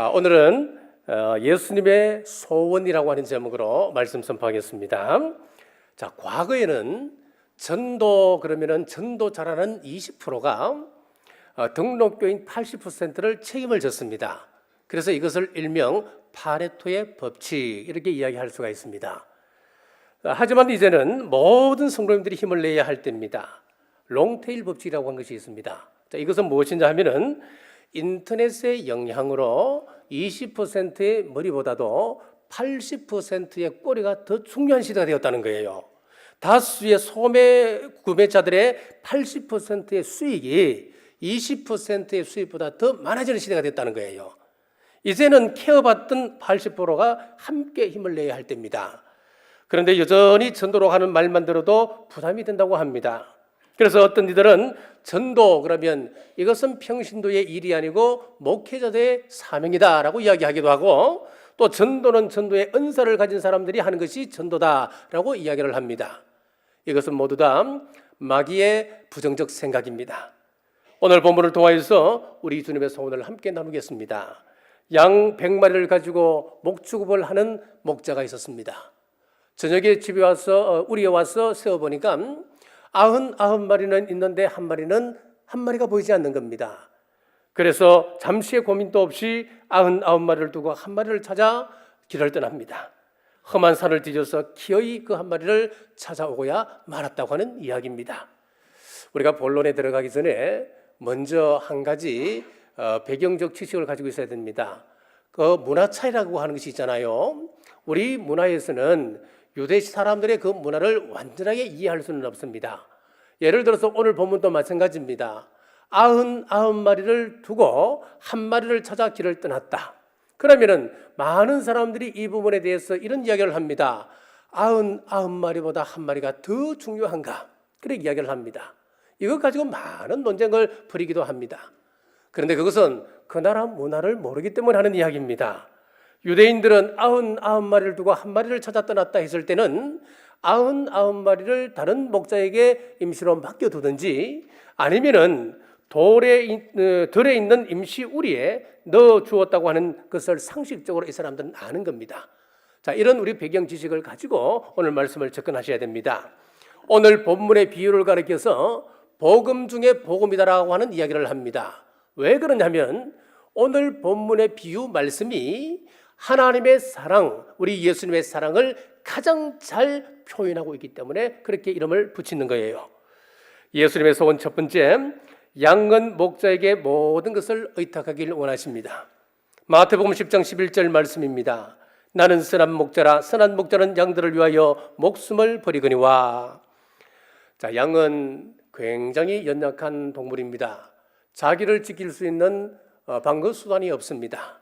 오늘은 예수님의 소원이라고 하는 제목으로 말씀 선포하겠습니다. 자, 과거에는 전도 그러면은 전도 잘하는 20%가 등록교인 80%를 책임을 졌습니다. 그래서 이것을 일명 파레토의 법칙 이렇게 이야기할 수가 있습니다. 하지만 이제는 모든 성도님들이 힘을 내야 할 때입니다. 롱테일 법칙이라고 하는 것이 있습니다. 자, 이것은 무엇인지 하면은 인터넷의 영향으로 20%의 머리보다도 80%의 꼬리가 더 중요한 시대가 되었다는 거예요. 다수의 소매 구매자들의 80%의 수익이 20%의 수익보다 더 많아지는 시대가 됐다는 거예요. 이제는 케어받던 80%가 함께 힘을 내야 할 때입니다. 그런데 여전히 전도로 하는 말만 들어도 부담이 된다고 합니다. 그래서 어떤 이들은 전도 그러면 이것은 평신도의 일이 아니고 목회자들의 사명이다라고 이야기하기도 하고, 또 전도는 전도의 은사를 가진 사람들이 하는 것이 전도다라고 이야기를 합니다. 이것은 모두 다 마귀의 부정적 생각입니다. 오늘 본문을 통하여서 우리 주님의 소원을 함께 나누겠습니다. 양 100마리를 가지고 목축업을 하는 목자가 있었습니다. 저녁에 집에 와서 우리에 와서 세어보니까 99마리는 있는데 한 마리가 보이지 않는 겁니다. 그래서 잠시의 고민도 없이 99마리를 두고 한 마리를 찾아 길을 떠납니다. 험한 산을 뒤져서 기어이 그 한 마리를 찾아오고야 말았다고 하는 이야기입니다. 우리가 본론에 들어가기 전에 먼저 한 가지 배경적 지식을 가지고 있어야 됩니다. 그 문화 차이라고 하는 것이 있잖아요. 우리 문화에서는 유대 사람들의 그 문화를 완전하게 이해할 수는 없습니다. 예를 들어서 오늘 본문도 마찬가지입니다. 99마리를 두고 한 마리를 찾아 길을 떠났다. 그러면은 많은 사람들이 이 부분에 대해서 이런 이야기를 합니다. 99마리보다 한 마리가 더 중요한가? 그렇게 이야기를 합니다. 이것 가지고 많은 논쟁을 벌이기도 합니다. 그런데 그것은 그 나라 문화를 모르기 때문에 하는 이야기입니다. 유대인들은 99마리를 두고 한 마리를 찾아 떠났다 했을 때는 99마리를 다른 목자에게 임시로 맡겨두든지 아니면은 들에 있는 임시 우리에 넣어 주었다고 하는 것을 상식적으로 이 사람들은 아는 겁니다. 자, 이런 우리 배경 지식을 가지고 오늘 말씀을 접근하셔야 됩니다. 오늘 본문의 비유를 가리켜서 복음 중에 복음이다라고 하는 이야기를 합니다. 왜 그러냐면 오늘 본문의 비유 말씀이 하나님의 사랑, 우리 예수님의 사랑을 가장 잘 표현하고 있기 때문에 그렇게 이름을 붙이는 거예요. 예수님의 소원 첫 번째, 양은 목자에게 모든 것을 의탁하기를 원하십니다. 마태복음 10장 11절 말씀입니다. 나는 선한 목자라, 선한 목자는 양들을 위하여 목숨을 버리거니와. 자, 양은 굉장히 연약한 동물입니다. 자기를 지킬 수 있는 방어 수단이 없습니다.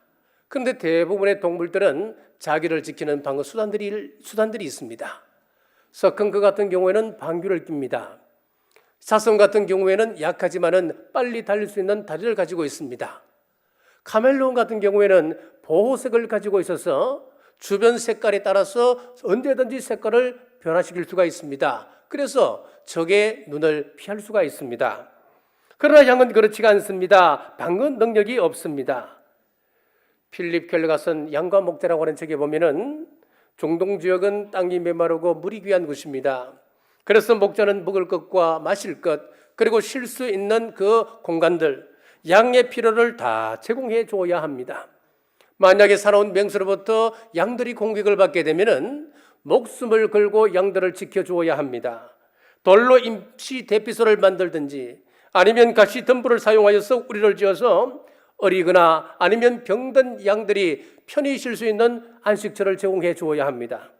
그런데 대부분의 동물들은 자기를 지키는 방어 수단들이 있습니다. 석흥그 같은 경우에는 방귀를 낍니다. 사슴 같은 경우에는 약하지만은 빨리 달릴 수 있는 다리를 가지고 있습니다. 카멜레온 같은 경우에는 보호색을 가지고 있어서 주변 색깔에 따라서 언제든지 색깔을 변화시킬 수가 있습니다. 그래서 적의 눈을 피할 수가 있습니다. 그러나 양은 그렇지가 않습니다. 방어 능력이 없습니다. 필립 켈러가 쓴 양과 목자라고 하는 책에 보면은 중동 지역은 땅이 메마르고 물이 귀한 곳입니다. 그래서 목자는 먹을 것과 마실 것 그리고 쉴 수 있는 그 공간들, 양의 필요를 다 제공해 줘야 합니다. 만약에 살아온 맹수로부터 양들이 공격을 받게 되면은 목숨을 걸고 양들을 지켜주어야 합니다. 돌로 임시 대피소를 만들든지 아니면 가시 덤불을 사용하여서 우리를 지어서 어리거나 아니면 병든 양들이 편히 쉴 수 있는 안식처를 제공해 주어야 합니다.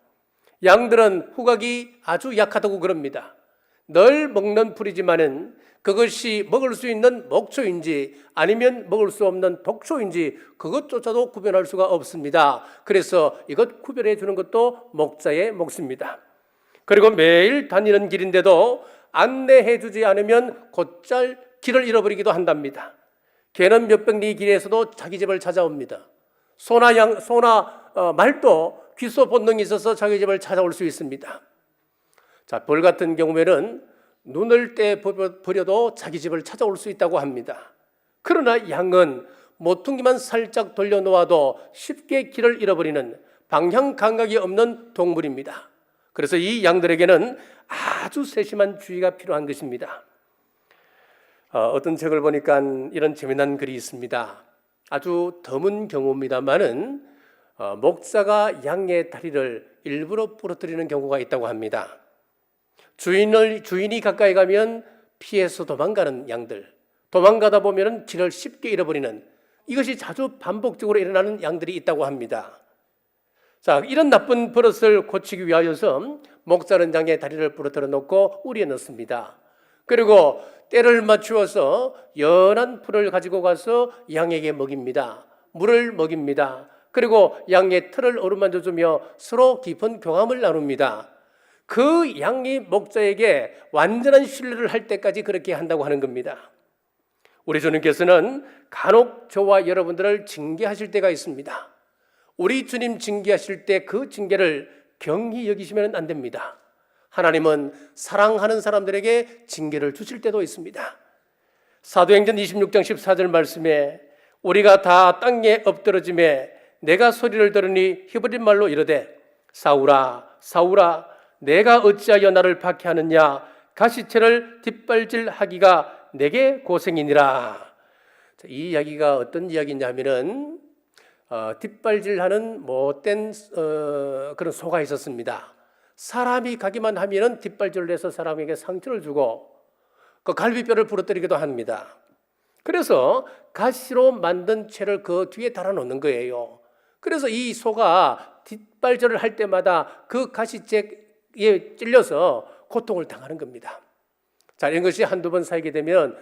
양들은 후각이 아주 약하다고 그럽니다. 늘 먹는 풀이지만은 그것이 먹을 수 있는 목초인지 아니면 먹을 수 없는 독초인지 그것조차도 구별할 수가 없습니다. 그래서 이것 구별해 주는 것도 목자의 몫입니다. 그리고 매일 다니는 길인데도 안내해 주지 않으면 곧잘 길을 잃어버리기도 한답니다. 개는 몇백 리 길에서도 자기 집을 찾아옵니다. 소나 말도 귀소 본능이 있어서 자기 집을 찾아올 수 있습니다. 자, 벌 같은 경우에는 눈을 떼 버려도 자기 집을 찾아올 수 있다고 합니다. 그러나 양은 모퉁이만 살짝 돌려놓아도 쉽게 길을 잃어버리는 방향 감각이 없는 동물입니다. 그래서 이 양들에게는 아주 세심한 주의가 필요한 것입니다. 어떤 책을 보니까 이런 재미난 글이 있습니다. 아주 드문 경우입니다만은 목자가 양의 다리를 일부러 부러뜨리는 경우가 있다고 합니다. 주인이 가까이 가면 피해서 도망가는 양들, 도망가다 보면 길을 쉽게 잃어버리는, 이것이 자주 반복적으로 일어나는 양들이 있다고 합니다. 자, 이런 나쁜 버릇을 고치기 위하여서 목자는 양의 다리를 부러뜨려 놓고 우리에 넣습니다. 그리고 때를 맞추어서 연한 풀을 가지고 가서 양에게 먹입니다. 물을 먹입니다. 그리고 양의 털을 어루만져 주며 서로 깊은 교감을 나눕니다. 그 양이 목자에게 완전한 신뢰를 할 때까지 그렇게 한다고 하는 겁니다. 우리 주님께서는 간혹 저와 여러분들을 징계하실 때가 있습니다. 우리 주님 징계하실 때 그 징계를 경히 여기시면 안 됩니다. 하나님은 사랑하는 사람들에게 징계를 주실 때도 있습니다. 사도행전 26장 14절 말씀에 우리가 다 땅에 엎드러짐에 내가 소리를 들으니 히브리 말로 이르되 사울아 사울아 내가 어찌하여 나를 박해하느냐 가시체를 뒷발질하기가 내게 고생이니라. 이 이야기가 어떤 이야기냐면은 뒷발질하는 못된 그런 소가 있었습니다. 사람이 가기만 하면은 뒷발질을 해서 사람에게 상처를 주고 그 갈비뼈를 부러뜨리기도 합니다. 그래서 가시로 만든 채를 그 뒤에 달아놓는 거예요. 그래서 이 소가 뒷발질을 할 때마다 그 가시채에 찔려서 고통을 당하는 겁니다. 자, 이런 것이 한두 번 쌓이게 되면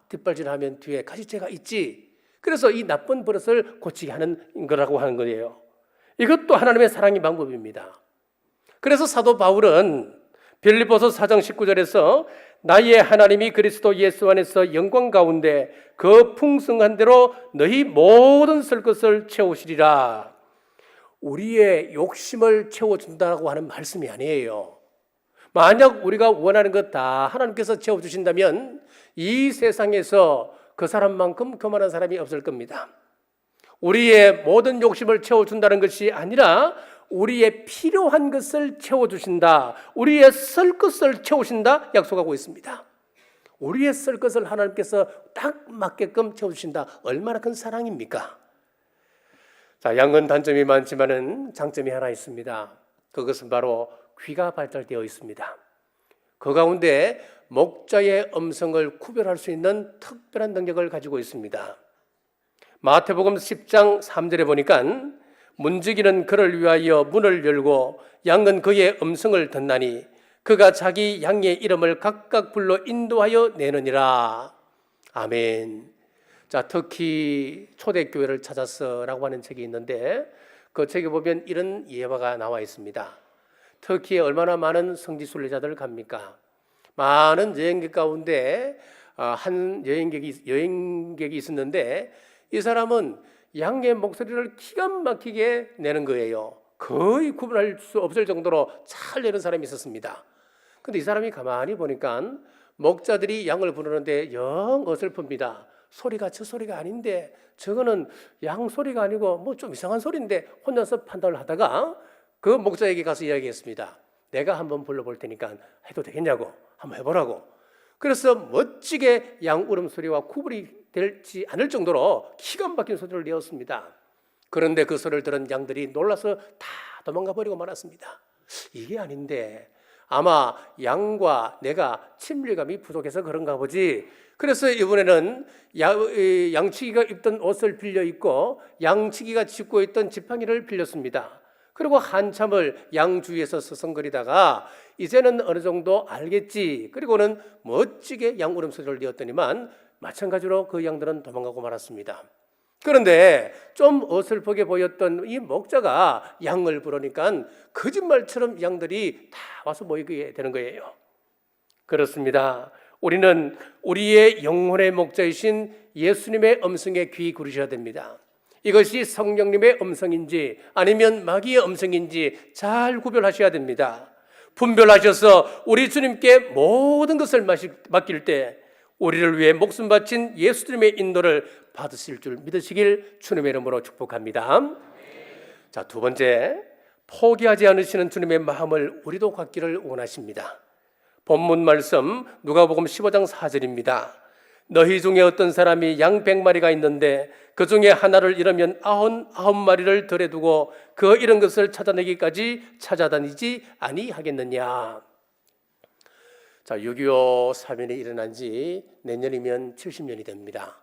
뒷발질하면 뒤에 가시채가 있지. 그래서 이 나쁜 버릇을 고치게 하는 거라고 하는 거예요. 이것도 하나님의 사랑의 방법입니다. 그래서 사도 바울은 빌립보서 4장 19절에서 나의 하나님이 그리스도 예수 안에서 영광 가운데 그 풍성한 대로 너희 모든 쓸 것을 채우시리라. 우리의 욕심을 채워준다고 하는 말씀이 아니에요. 만약 우리가 원하는 것 다 하나님께서 채워주신다면 이 세상에서 그 사람만큼 교만한 사람이 없을 겁니다. 우리의 모든 욕심을 채워준다는 것이 아니라 우리의 필요한 것을 채워주신다. 우리의 쓸 것을 채우신다 약속하고 있습니다. 우리의 쓸 것을 하나님께서 딱 맞게끔 채워주신다. 얼마나 큰 사랑입니까? 자, 양은 단점이 많지만은 장점이 하나 있습니다. 그것은 바로 귀가 발달되어 있습니다. 그 가운데 목자의 음성을 구별할 수 있는 특별한 능력을 가지고 있습니다. 마태복음 10장 3절에 보니까 문지기는 그를 위하여 문을 열고 양은 그의 음성을 듣나니 그가 자기 양의 이름을 각각 불러 인도하여 내느니라. 아멘. 자, 특히 초대교회를 찾아서라고 하는 책이 있는데 그 책에 보면 이런 예화가 나와 있습니다. 터키에 얼마나 많은 성지순례자들 갑니까? 많은 여행객 가운데 한 여행객이 있었는데 이 사람은 양의 목소리를 기가 막히게 내는 거예요. 거의 구분할 수 없을 정도로 잘 내는 사람이 있었습니다. 근데 이 사람이 가만히 보니까 목자들이 양을 부르는데 영 어설픕니다. 소리가 저 소리가 아닌데 저거는 양 소리가 아니고 뭐 좀 이상한 소리인데 혼자서 판단을 하다가 그 목자에게 가서 이야기했습니다. 내가 한번 불러볼 테니까 해도 되겠냐고 한번 해보라고. 그래서 멋지게 양 울음소리와 구분이 되지 않을 정도로 기가 막힌 소리를 내었습니다. 그런데 그 소리를 들은 양들이 놀라서 다 도망가 버리고 말았습니다. 이게 아닌데 아마 양과 내가 친밀감이 부족해서 그런가 보지. 그래서 이번에는 양치기가 입던 옷을 빌려 입고 양치기가 짚고 있던 지팡이를 빌렸습니다. 그리고 한참을 양 주위에서 서성거리다가 이제는 어느 정도 알겠지. 그리고는 멋지게 양 울음소리를 내었더니만 마찬가지로 그 양들은 도망가고 말았습니다. 그런데 좀 어설프게 보였던 이 목자가 양을 부르니까 거짓말처럼 양들이 다 와서 모이게 되는 거예요. 그렇습니다. 우리는 우리의 영혼의 목자이신 예수님의 음성에 귀 기울이셔야 됩니다. 이것이 성령님의 음성인지 아니면 마귀의 음성인지 잘 구별하셔야 됩니다. 분별하셔서 우리 주님께 모든 것을 맡길 때 우리를 위해 목숨 바친 예수님의 인도를 받으실 줄 믿으시길 주님의 이름으로 축복합니다. 자, 두 번째, 포기하지 않으시는 주님의 마음을 우리도 갖기를 원하십니다. 본문 말씀 누가복음 15장 4절입니다. 너희 중에 어떤 사람이 양 100마리가 있는데 그 중에 하나를 잃으면 99마리를 들에 두고 그 잃은 것을 찾아내기까지 찾아다니지 아니하겠느냐. 자, 6.25 사변이 일어난 지 내년이면 70년이 됩니다.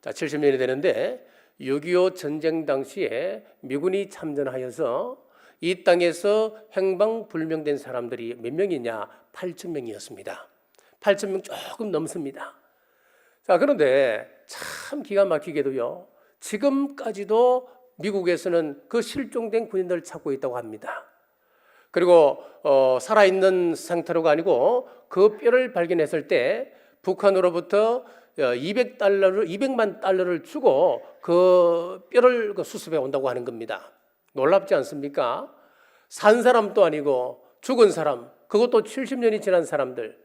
자, 70년이 되는데 6.25 전쟁 당시에 미군이 참전하여서 이 땅에서 행방불명된 사람들이 몇 명이냐? 8,000명이었습니다. 8,000명 조금 넘습니다. 자, 그런데 참 기가 막히게도요, 지금까지도 미국에서는 그 실종된 군인들을 찾고 있다고 합니다. 그리고 살아있는 상태로가 아니고 그 뼈를 발견했을 때 북한으로부터 200만 달러를 주고 그 뼈를 수습해 온다고 하는 겁니다. 놀랍지 않습니까? 산 사람도 아니고 죽은 사람, 그것도 70년이 지난 사람들,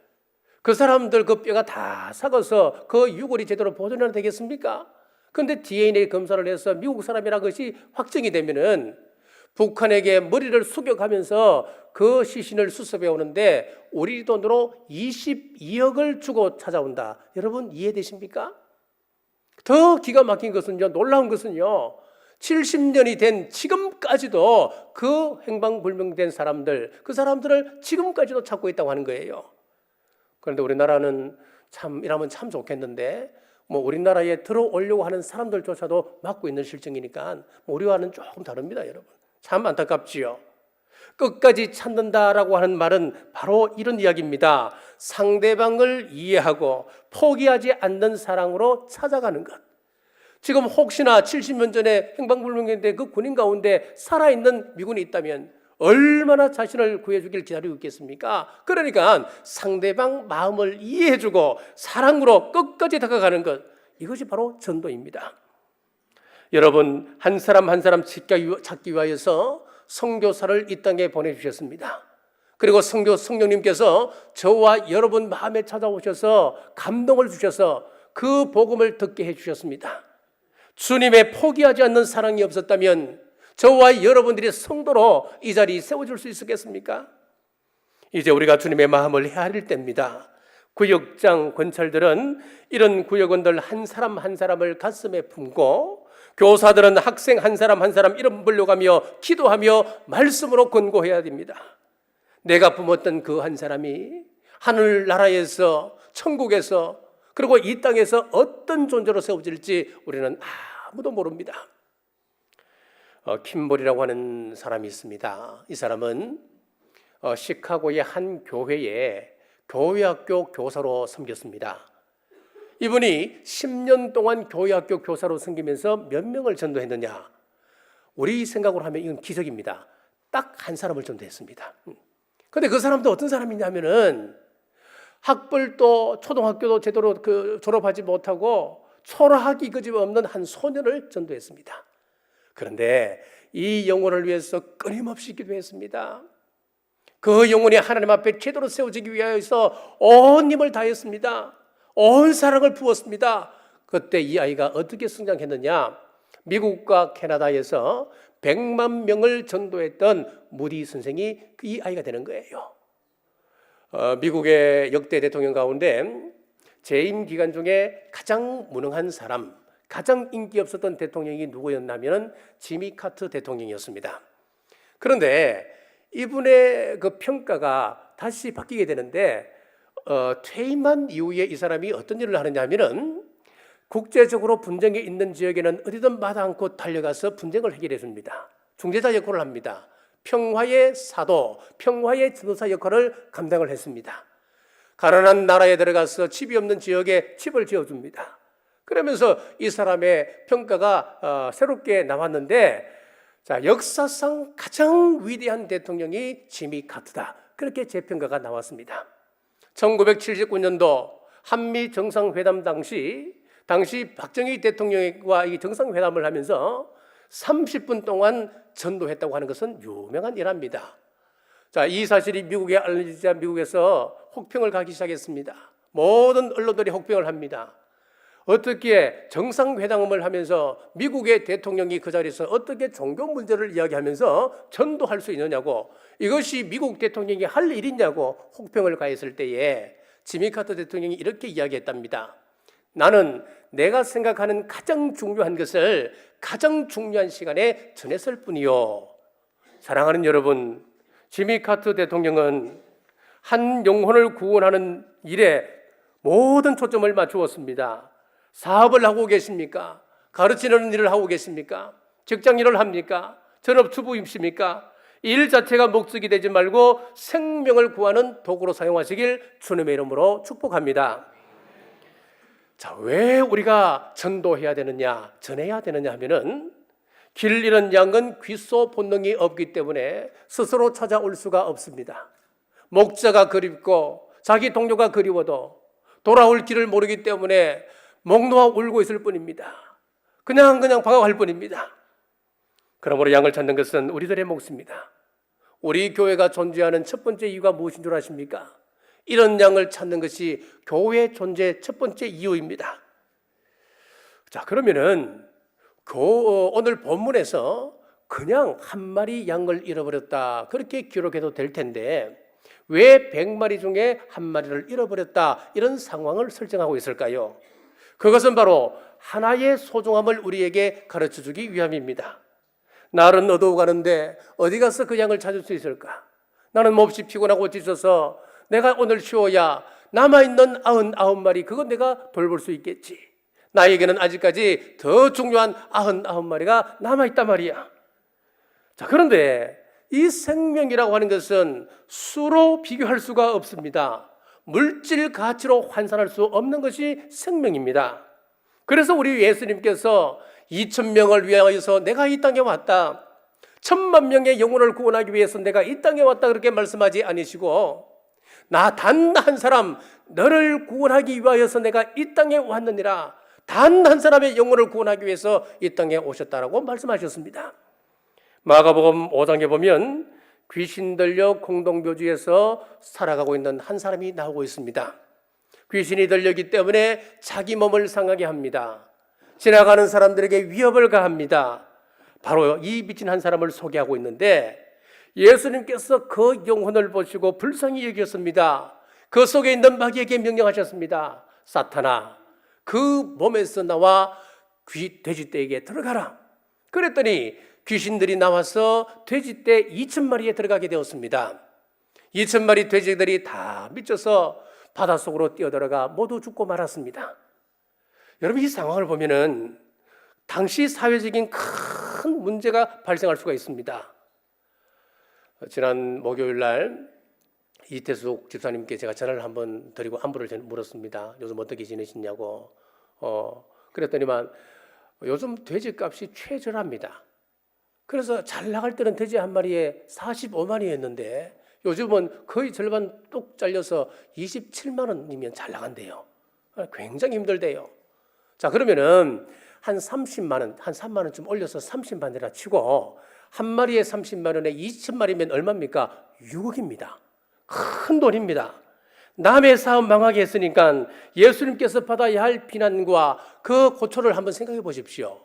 그 사람들 그 뼈가 다 삭아서 그 유골이 제대로 보존이 되겠습니까? 그런데 DNA 검사를 해서 미국 사람이라는 것이 확정이 되면은 북한에게 머리를 숙여가면서 그 시신을 수습해 오는데 우리 돈으로 22억을 주고 찾아온다. 여러분 이해되십니까? 더 기가 막힌 것은요, 놀라운 것은요, 70년이 된 지금까지도 그 행방불명된 사람들, 그 사람들을 지금까지도 찾고 있다고 하는 거예요. 그런데 우리나라는 참 이라면 참 좋겠는데 뭐 우리나라에 들어오려고 하는 사람들조차도 막고 있는 실정이니까 우리와는 조금 다릅니다, 여러분. 참 안타깝지요. 끝까지 찾는다라고 하는 말은 바로 이런 이야기입니다. 상대방을 이해하고 포기하지 않는 사랑으로 찾아가는 것. 지금 혹시나 70년 전에 행방불명인데 그 군인 가운데 살아있는 미군이 있다면 얼마나 자신을 구해주길 기다리고 있겠습니까? 그러니까 상대방 마음을 이해해주고 사랑으로 끝까지 다가가는 것, 이것이 바로 전도입니다. 여러분, 한 사람 한 사람 찾기 위하여서 선교사를 이 땅에 보내주셨습니다. 그리고 성령님께서 저와 여러분 마음에 찾아오셔서 감동을 주셔서 그 복음을 듣게 해주셨습니다. 주님의 포기하지 않는 사랑이 없었다면 저와 여러분들이 성도로 이 자리에 세워줄 수 있었겠습니까? 이제 우리가 주님의 마음을 헤아릴 때입니다. 구역장 권찰들은 이런 구역원들 한 사람 한 사람을 가슴에 품고, 교사들은 학생 한 사람 한 사람 이름 불러가며 기도하며 말씀으로 권고해야 됩니다. 내가 품었던 그 한 사람이 하늘나라에서, 천국에서, 그리고 이 땅에서 어떤 존재로 세워질지 우리는 아무도 모릅니다. 킴볼이라고 하는 사람이 있습니다. 이 사람은 시카고의 한 교회에 교회학교 교사로 섬겼습니다. 이분이 10년 동안 교회학교 교사로 섬기면서 몇 명을 전도했느냐? 우리 생각으로 하면 이건 기적입니다. 딱 한 사람을 전도했습니다. 그런데 그 사람도 어떤 사람이냐면은 학벌도 초등학교도 제대로 졸업하지 못하고 초라하기 그지없는 한 소년을 전도했습니다. 그런데 이 영혼을 위해서 끊임없이 기도했습니다. 그 영혼이 하나님 앞에 제대로 세워지기 위하여서 온 힘을 다했습니다. 온 사랑을 부었습니다. 그때 이 아이가 어떻게 성장했느냐? 미국과 캐나다에서 100만 명을 전도했던 무디 선생이 이 아이가 되는 거예요. 미국의 역대 대통령 가운데 재임 기간 중에 가장 무능한 사람, 가장 인기 없었던 대통령이 누구였냐면 지미 카터 대통령이었습니다. 그런데 이분의 그 평가가 다시 바뀌게 되는데 퇴임한 이후에 이 사람이 어떤 일을 하느냐 하면은 국제적으로 분쟁이 있는 지역에는 어디든 마다 않고 달려가서 분쟁을 해결해 줍니다. 중재자 역할을 합니다. 평화의 사도, 평화의 지도사 역할을 감당을 했습니다. 가난한 나라에 들어가서 집이 없는 지역에 집을 지어줍니다. 그러면서 이 사람의 평가가 새롭게 나왔는데, 자, 역사상 가장 위대한 대통령이 지미 카터다, 그렇게 재평가가 나왔습니다. 1979년도 한미 정상회담 당시 박정희 대통령과 이 정상회담을 하면서 30분 동안 전도했다고 하는 것은 유명한 일화입니다. 자, 이 사실이 미국에 알려지자 미국에서 혹평을 가기 시작했습니다. 모든 언론들이 혹평을 합니다. 어떻게 정상회담을 하면서 미국의 대통령이 그 자리에서 어떻게 종교 문제를 이야기하면서 전도할 수 있느냐고, 이것이 미국 대통령이 할 일이냐고 혹평을 가했을 때에 지미 카터 대통령이 이렇게 이야기했답니다. 나는 내가 생각하는 가장 중요한 것을 가장 중요한 시간에 전했을 뿐이요. 사랑하는 여러분, 지미 카터 대통령은 한 영혼을 구원하는 일에 모든 초점을 맞추었습니다. 사업을 하고 계십니까? 가르치는 일을 하고 계십니까? 직장 일을 합니까? 전업주부이십니까? 일 자체가 목적이 되지 말고 생명을 구하는 도구로 사용하시길 주님의 이름으로 축복합니다. 자, 왜 우리가 전도해야 되느냐, 전해야 되느냐 하면은 길 잃은 양은 귀소 본능이 없기 때문에 스스로 찾아올 수가 없습니다. 목자가 그립고 자기 동료가 그리워도 돌아올 길을 모르기 때문에 목 놓아 울고 있을 뿐입니다. 그냥 방황할 뿐입니다. 그러므로 양을 찾는 것은 우리들의 몫입니다. 우리 교회가 존재하는 첫 번째 이유가 무엇인 줄 아십니까? 이런 양을 찾는 것이 교회 존재 첫 번째 이유입니다. 자, 그러면은 오늘 본문에서 그냥 한 마리 양을 잃어버렸다 그렇게 기록해도 될 텐데 왜 100마리 중에 한 마리를 잃어버렸다 이런 상황을 설정하고 있을까요? 그것은 바로 하나의 소중함을 우리에게 가르쳐주기 위함입니다. 날은 어두워가는데 어디 가서 그 양을 찾을 수 있을까? 나는 몹시 피곤하고 지쳐서 내가 오늘 쉬어야 남아있는 99마리 그건 내가 돌볼 수 있겠지. 나에게는 아직까지 더 중요한 99마리가 남아있단 말이야. 자, 그런데 이 생명이라고 하는 것은 수로 비교할 수가 없습니다. 물질 가치로 환산할 수 없는 것이 생명입니다. 그래서 우리 예수님께서 2,000명을 위하여서 내가 이 땅에 왔다, 1,000,000명의 영혼을 구원하기 위해서 내가 이 땅에 왔다 그렇게 말씀하지 않으시고 나 단 한 사람 너를 구원하기 위하여서 내가 이 땅에 왔느니라, 단 한 사람의 영혼을 구원하기 위해서 이 땅에 오셨다라고 말씀하셨습니다. 마가복음 5장에 보면 귀신 들려 공동묘지에서 살아가고 있는 한 사람이 나오고 있습니다. 귀신이 들렸기 때문에 자기 몸을 상하게 합니다. 지나가는 사람들에게 위협을 가합니다. 바로 이 미친 한 사람을 소개하고 있는데 예수님께서 그 영혼을 보시고 불쌍히 여겼습니다. 그 속에 있는 마귀에게 명령하셨습니다. 사탄아, 그 몸에서 나와 돼지떼에게 들어가라. 그랬더니 귀신들이 나와서 돼지떼 2,000마리에 들어가게 되었습니다. 2,000마리 돼지들이 다 미쳐서 바닷속으로 뛰어들어가 모두 죽고 말았습니다. 여러분, 이 상황을 보면은 당시 사회적인 큰 문제가 발생할 수가 있습니다. 지난 목요일 날 이태숙 집사님께 제가 전화를 한번 드리고 안부를 물었습니다. 요즘 어떻게 지내시냐고. 그랬더니만 요즘 돼지값이 최저랍니다. 그래서 잘 나갈 때는 돼지 한 마리에 45만원이었는데 요즘은 거의 절반 뚝 잘려서 27만 원이면 잘 나간대요. 굉장히 힘들대요. 자, 그러면은 한 30만 원, 한 3만 원 좀 올려서 30만 원이라 치고 한 마리에 30만 원에 2,000마리면 얼마입니까? 6억입니다. 큰 돈입니다. 남의 사업 망하게 했으니까 예수님께서 받아야 할 비난과 그 고초를 한번 생각해 보십시오.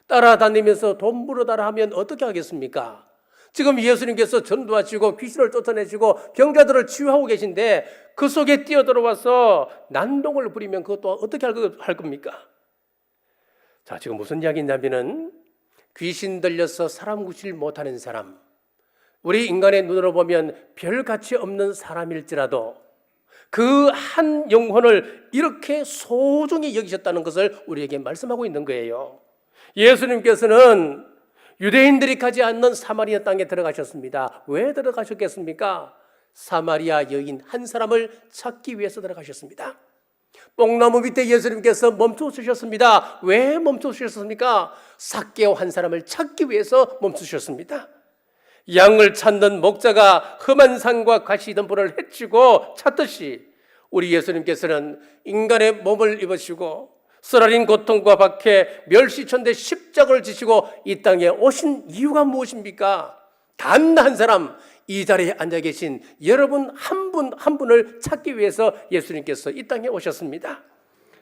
따라다니면서 돈 물어달라 하면 어떻게 하겠습니까? 지금 예수님께서 전도하시고 귀신을 쫓아내시고 병자들을 치유하고 계신데 그 속에 뛰어들어와서 난동을 부리면 그것도 어떻게 할 겁니까? 자, 지금 무슨 이야기냐면은 귀신 들려서 사람 구실 못하는 사람, 우리 인간의 눈으로 보면 별 가치 없는 사람일지라도 그 한 영혼을 이렇게 소중히 여기셨다는 것을 우리에게 말씀하고 있는 거예요. 예수님께서는 유대인들이 가지 않는 사마리아 땅에 들어가셨습니다. 왜 들어가셨겠습니까? 사마리아 여인 한 사람을 찾기 위해서 들어가셨습니다. 뽕나무 밑에 예수님께서 멈추셨습니다. 왜 멈추셨습니까? 삭개오 한 사람을 찾기 위해서 멈추셨습니다. 양을 찾는 목자가 험한 산과 가시덤불을 헤치고 찾듯이 우리 예수님께서는 인간의 몸을 입으시고 쓰라린 고통과 박해 멸시천대 십자가를 지시고 이 땅에 오신 이유가 무엇입니까? 단 한 사람, 이 자리에 앉아 계신 여러분 한 분 한 분을 찾기 위해서 예수님께서 이 땅에 오셨습니다.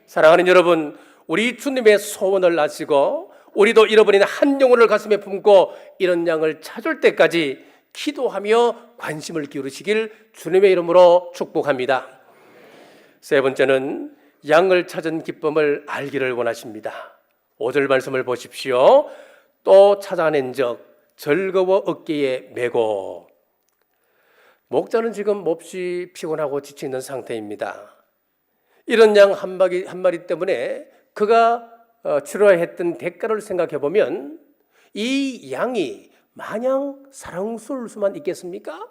사랑하는 여러분, 우리 주님의 소원을 아시고 우리도 잃어버린 한 영혼을 가슴에 품고 이런 양을 찾을 때까지 기도하며 관심을 기울이시길 주님의 이름으로 축복합니다. 세 번째는 양을 찾은 기쁨을 알기를 원하십니다. 5절 말씀을 보십시오. 또 찾아낸 적 즐거워 어깨에 메고. 목자는 지금 몹시 피곤하고 지쳐 있는 상태입니다. 이런 양 한 마리 때문에 그가 치러야 했던 대가를 생각해 보면 이 양이 마냥 사랑스러울 수만 있겠습니까?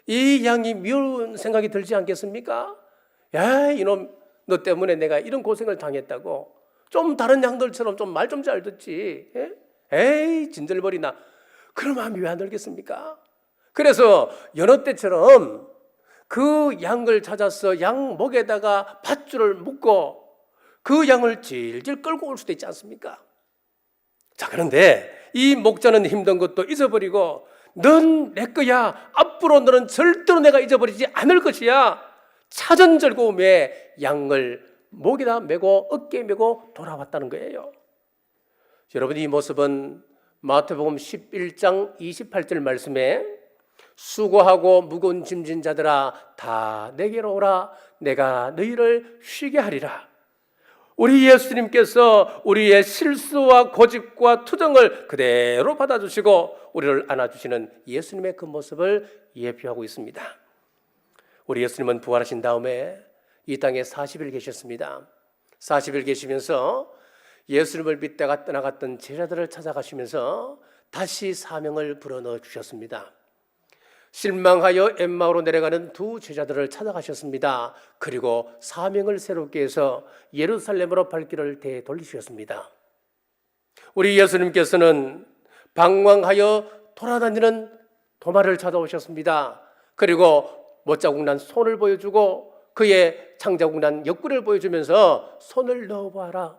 이 양이 미운 생각이 들지 않겠습니까? 야, 이놈 너 때문에 내가 이런 고생을 당했다고. 좀 다른 양들처럼 좀 말 좀 잘 듣지. 에이 진절머리나. 그런 마음이 왜 안 들겠습니까? 그래서 여느 때처럼 그 양을 찾아서 양 목에다가 밧줄을 묶고 그 양을 질질 끌고 올 수도 있지 않습니까? 자, 그런데 이 목자는 힘든 것도 잊어버리고 넌 내 거야. 앞으로 너는 절대로 내가 잊어버리지 않을 것이야. 찾은 즐거움에 양을 목에다 메고 어깨에 메고 돌아왔다는 거예요. 여러분, 이 모습은 마태복음 11장 28절 말씀에 수고하고 무거운 짐진 자들아 다 내게로 오라 내가 너희를 쉬게 하리라. 우리 예수님께서 우리의 실수와 고집과 투정을 그대로 받아주시고 우리를 안아주시는 예수님의 그 모습을 예표하고 있습니다. 우리 예수님은 부활하신 다음에 이 땅에 40일 계셨습니다. 40일 계시면서 예수님을 믿다가 떠나갔던 제자들을 찾아가시면서 다시 사명을 불어넣어 주셨습니다. 실망하여 엠마오로 내려가는 두 제자들을 찾아가셨습니다. 그리고 사명을 새롭게 해서 예루살렘으로 발길을 되돌리셨습니다. 우리 예수님께서는 방황하여 돌아다니는 도마를 찾아오셨습니다. 그리고 못자국 난 손을 보여주고 그의 창자국 난 옆구리를 보여주면서 손을 넣어봐라.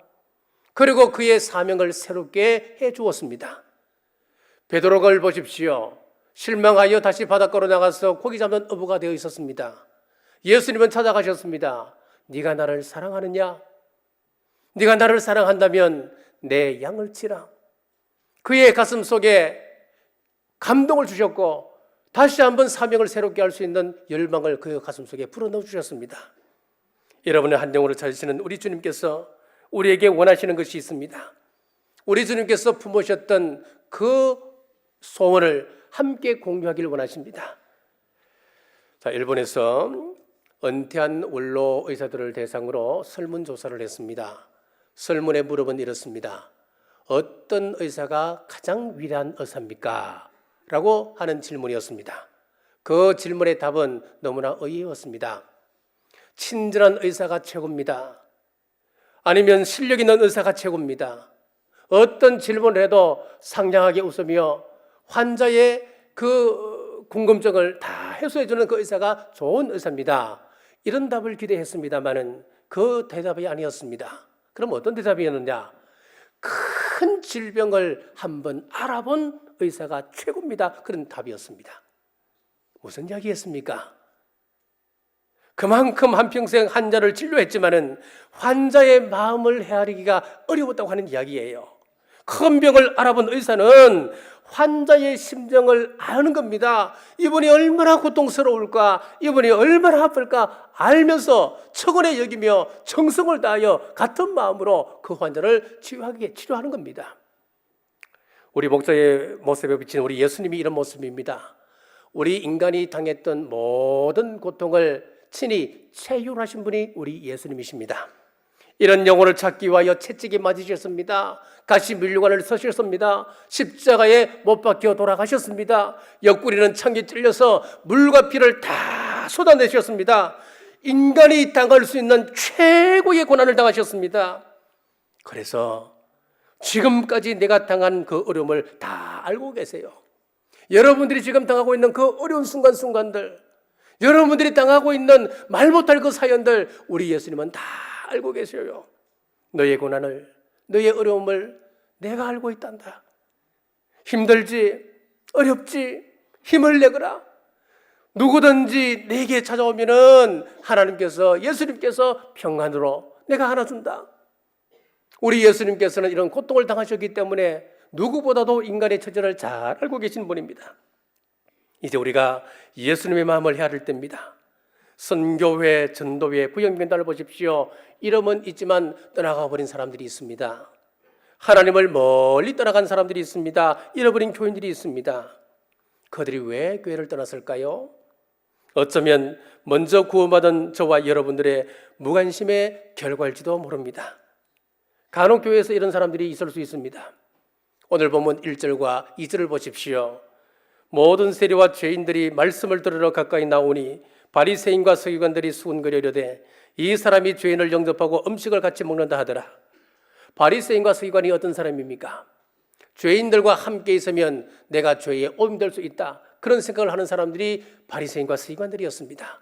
그리고 그의 사명을 새롭게 해주었습니다. 베드로를 보십시오. 실망하여 다시 바닷가로 나가서 고기 잡는 어부가 되어 있었습니다. 예수님은 찾아가셨습니다. 네가 나를 사랑하느냐? 네가 나를 사랑한다면 내 양을 치라. 그의 가슴 속에 감동을 주셨고 다시 한번 사명을 새롭게 할 수 있는 열망을 그의 가슴 속에 불어넣어 주셨습니다. 여러분의 한 영혼을 찾으시는 우리 주님께서 우리에게 원하시는 것이 있습니다. 우리 주님께서 품으셨던 그 소원을 함께 공유하기를 원하십니다. 자, 일본에서 은퇴한 원로 의사들을 대상으로 설문조사를 했습니다. 설문의 물음은 이렇습니다. 어떤 의사가 가장 위대한 의사입니까? 라고 하는 질문이었습니다. 그 질문의 답은 너무나 의외였습니다. 친절한 의사가 최고입니다. 아니면 실력 있는 의사가 최고입니다. 어떤 질문을 해도 상냥하게 웃으며 환자의 그 궁금증을 다 해소해주는 그 의사가 좋은 의사입니다. 이런 답을 기대했습니다마는 그 대답이 아니었습니다. 그럼 어떤 대답이었느냐? 큰 질병을 한번 알아본 의사가 최고입니다. 그런 답이었습니다. 무슨 이야기였습니까? 그만큼 한평생 환자를 진료했지만은 환자의 마음을 헤아리기가 어려웠다고 하는 이야기예요. 큰 병을 알아본 의사는 환자의 심정을 아는 겁니다. 이분이 얼마나 고통스러울까, 이분이 얼마나 아플까 알면서 처근에 여기며 정성을 다하여 같은 마음으로 그 환자를 치료하는 겁니다. 우리 목자의 모습에 비친 우리 예수님이 이런 모습입니다. 우리 인간이 당했던 모든 고통을 친히 체휼하신 분이 우리 예수님이십니다. 이런 영혼을 찾기 위하여 채찍에 맞으셨습니다. 가시 밀류관을 서셨습니다. 십자가에 못 박혀 돌아가셨습니다. 옆구리는 창에 찔려서 물과 피를 다 쏟아내셨습니다. 인간이 당할 수 있는 최고의 고난을 당하셨습니다. 그래서 지금까지 내가 당한 그 어려움을 다 알고 계세요. 여러분들이 지금 당하고 있는 그 어려운 순간순간들, 여러분들이 당하고 있는 말 못할 그 사연들 우리 예수님은 다 알고 계셔요. 너의 고난을, 너의 어려움을 내가 알고 있단다. 힘들지? 어렵지. 힘을 내거라. 누구든지 내게 찾아오면은 하나님께서, 예수님께서 평안으로 내가 안아준다. 우리 예수님께서는 이런 고통을 당하셨기 때문에 누구보다도 인간의 처지를 잘 알고 계신 분입니다. 이제 우리가 예수님의 마음을 헤아릴 때입니다. 선교회, 전도회, 부영명단을 보십시오. 이름은 있지만 떠나가 버린 사람들이 있습니다. 하나님을 멀리 떠나간 사람들이 있습니다. 잃어버린 교인들이 있습니다. 그들이 왜 교회를 떠났을까요? 어쩌면 먼저 구원받은 저와 여러분들의 무관심의 결과일지도 모릅니다. 간혹 교회에서 이런 사람들이 있을 수 있습니다. 오늘 본문 1절과 2절을 보십시오. 모든 세리와 죄인들이 말씀을 들으러 가까이 나오니 바리새인과 서기관들이 수군거리려되 이 사람이 죄인을 영접하고 음식을 같이 먹는다 하더라. 바리새인과 서기관이 어떤 사람입니까? 죄인들과 함께 있으면 내가 죄에 오염될 수 있다. 그런 생각을 하는 사람들이 바리새인과 서기관들이었습니다.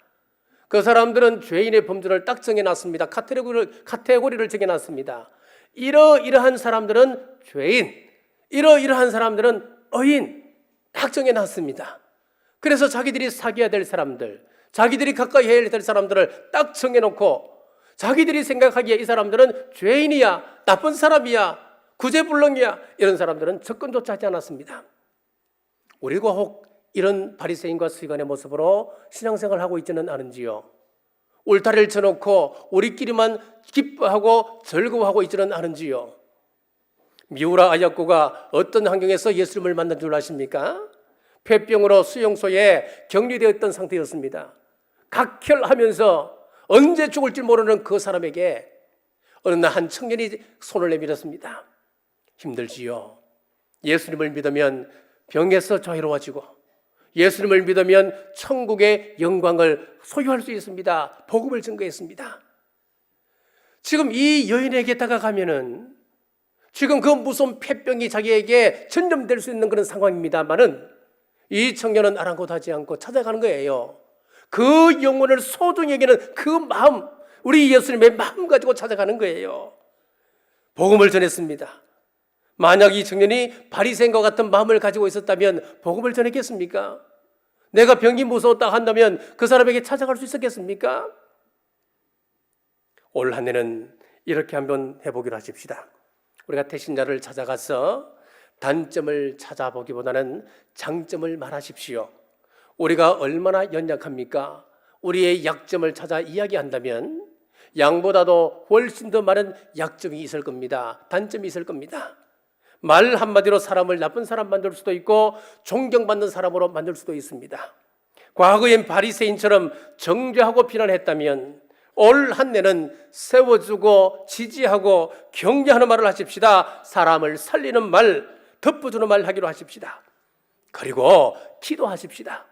그 사람들은 죄인의 범죄를 딱 정해놨습니다. 카테고리를 정해놨습니다. 이러이러한 사람들은 죄인, 이러이러한 사람들은 의인 딱 정해놨습니다. 그래서 자기들이 사귀어야 될 사람들, 자기들이 가까이 해야 될 사람들을 딱 정해놓고 자기들이 생각하기에 이 사람들은 죄인이야, 나쁜 사람이야, 구제불능이야, 이런 사람들은 접근조차 하지 않았습니다. 우리가 혹 이런 바리새인과 서기관의 모습으로 신앙생활을 하고 있지는 않은지요? 울타리를 쳐놓고 우리끼리만 기뻐하고 즐거워하고 있지는 않은지요? 미우라 아야코가 어떤 환경에서 예수님을 만난 줄 아십니까? 폐병으로 수용소에 격리되어 있던 상태였습니다. 각혈하면서 언제 죽을지 모르는 그 사람에게 어느 날 한 청년이 손을 내밀었습니다. 힘들지요. 예수님을 믿으면 병에서 자유로워지고 예수님을 믿으면 천국의 영광을 소유할 수 있습니다. 복음을 증거했습니다. 지금 이 여인에게 다가가면은 지금 그 무서운 폐병이 자기에게 전염될 수 있는 그런 상황입니다만은 이 청년은 아랑곳하지 않고 찾아가는 거예요. 그 영혼을 소중히 여기는 그 마음, 우리 예수님의 마음 가지고 찾아가는 거예요. 복음을 전했습니다. 만약 이 청년이 바리새인과 같은 마음을 가지고 있었다면 복음을 전했겠습니까? 내가 병이 무서웠다 한다면 그 사람에게 찾아갈 수 있었겠습니까? 올 한 해는 이렇게 한번 해보기로 하십시다. 우리가 태신자를 찾아가서 단점을 찾아보기보다는 장점을 말하십시오. 우리가 얼마나 연약합니까? 우리의 약점을 찾아 이야기한다면 양보다도 훨씬 더 많은 약점이 있을 겁니다. 단점이 있을 겁니다. 말 한마디로 사람을 나쁜 사람 만들 수도 있고 존경받는 사람으로 만들 수도 있습니다. 과거엔 바리새인처럼 정죄하고 비난했다면 올 한 해는 세워주고 지지하고 격려하는 말을 하십시다. 사람을 살리는 말, 덮어주는 말 하기로 하십시다. 그리고 기도하십시다.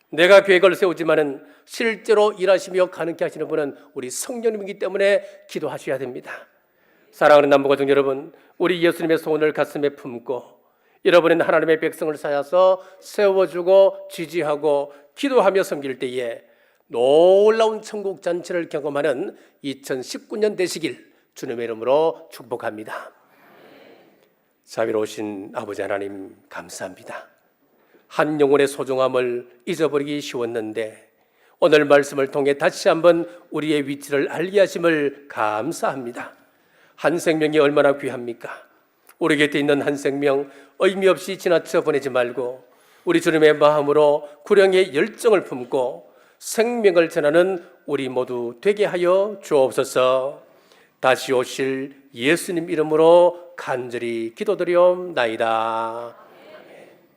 내가 계획을 세우지만은 실제로 일하시며 가능케 하시는 분은 우리 성령님이기 때문에 기도하셔야 됩니다. 사랑하는 남부가족 여러분, 우리 예수님의 소원을 가슴에 품고 잃어버린 하나님의 백성을 찾아서 세워주고 지지하고 기도하며 섬길 때에 놀라운 천국 잔치를 경험하는 2019년 되시길 주님의 이름으로 축복합니다. 자비로우신 아버지 하나님 감사합니다. 한 영혼의 소중함을 잊어버리기 쉬웠는데 오늘 말씀을 통해 다시 한번 우리의 위치를 알게 하심을 감사합니다. 한 생명이 얼마나 귀합니까? 우리 곁에 있는 한 생명 의미 없이 지나쳐 보내지 말고 우리 주님의 마음으로 구령의 열정을 품고 생명을 전하는 우리 모두 되게 하여 주옵소서. 다시 오실 예수님 이름으로 간절히 기도드리옵나이다.